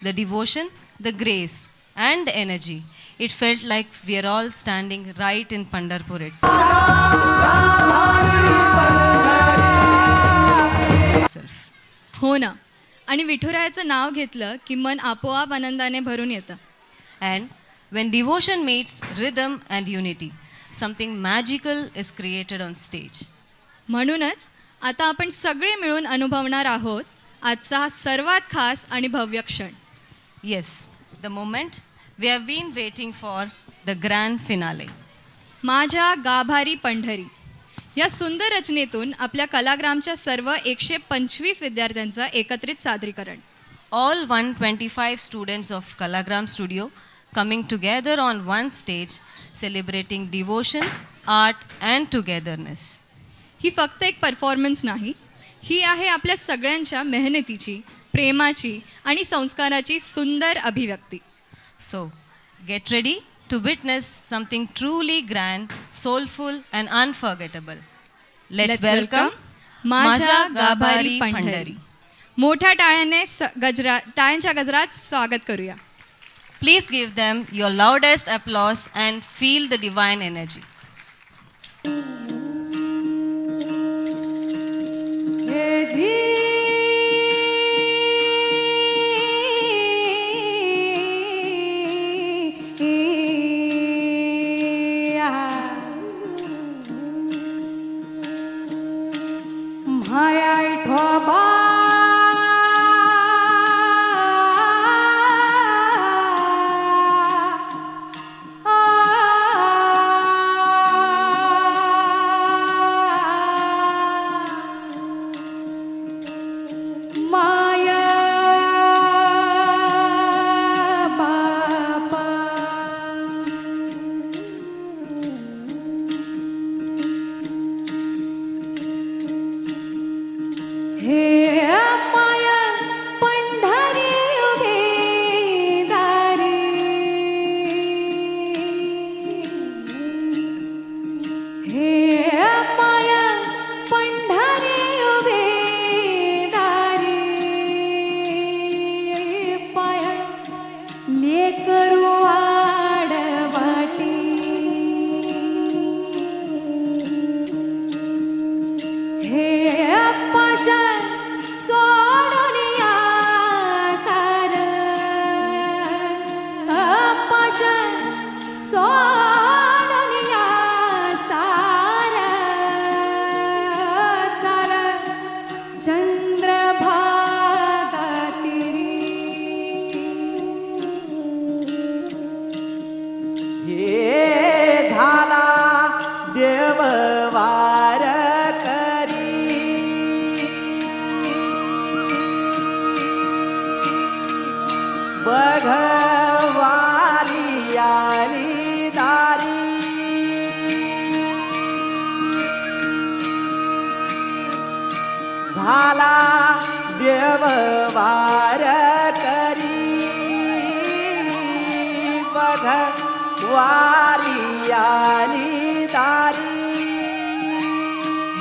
The devotion, the grace, and the energy. It felt like we are all standing right in Pandharpur itself. हो ना. आणि विठुरायाचं नाव घेतलं की मन आपोआप आनंदाने भरून येतं. And when devotion meets rhythm and unity, something magical is created on stage. म्हणूनच आता आपण सगळे मिळून अनुभवणार आहोत आजचा हा सर्वात खास आणि भव्य क्षण. Yes, the moment we have been waiting for, the grand finale. माझ्या गाभारी पंढरी या सुंदर रचनेतून आपल्या कलाग्रामच्या सर्व 125 विद्यार्थ्यांचं एकत्रित सादरीकरण. All 125 students of Kalagram Studio coming together on one stage, celebrating devotion, art and togetherness. ही फक्त एक परफॉर्मन्स नाही, ही आहे आपल्या सगळ्यांच्या मेहनतीची, प्रेमाची आणि संस्काराची सुंदर अभिव्यक्ती. So, get ready to witness something truly grand, soulful and unforgettable. Let's welcome माझ्या गाभारी पंढरी. मोठ्या टाळ्यांच्या गजरात स्वागत करूया. Please give them your loudest applause and feel the divine energy. झाला देव वार करी बघ वारी आली दारी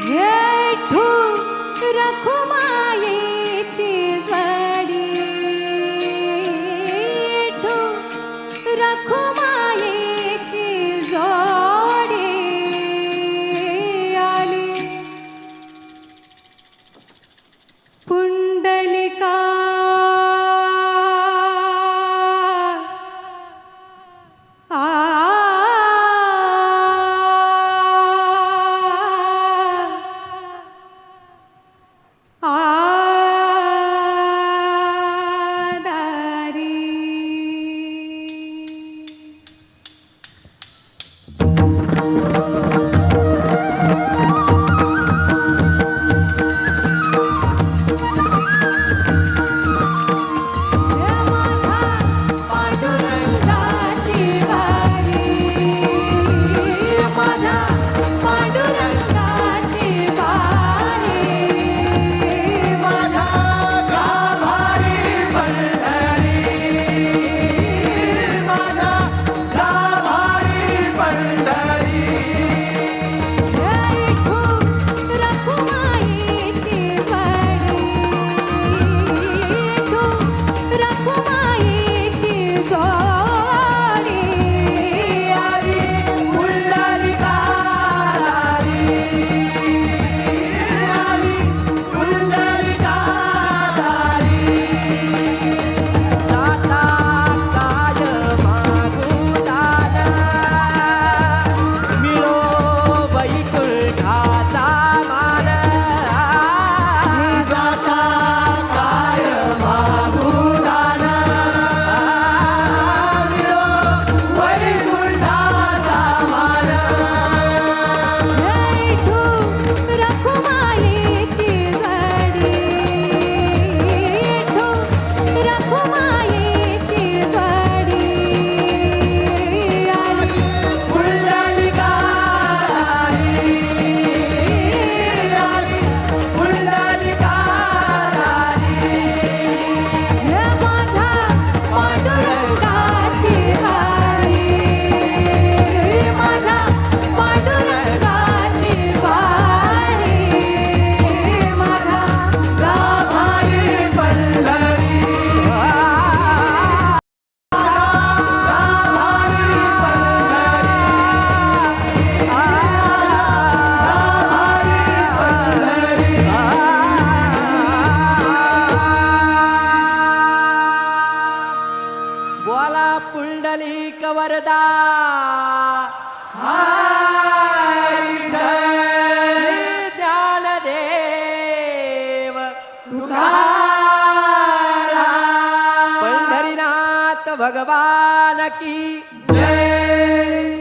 हेठू रखुमायेची जडी हेठू रखुमायेची जोडी आली पुंडलिका आ बोला पुंडलिक वरदा ज्ञानदेव तुकाराम पंढरीनाथ भगवान की जय.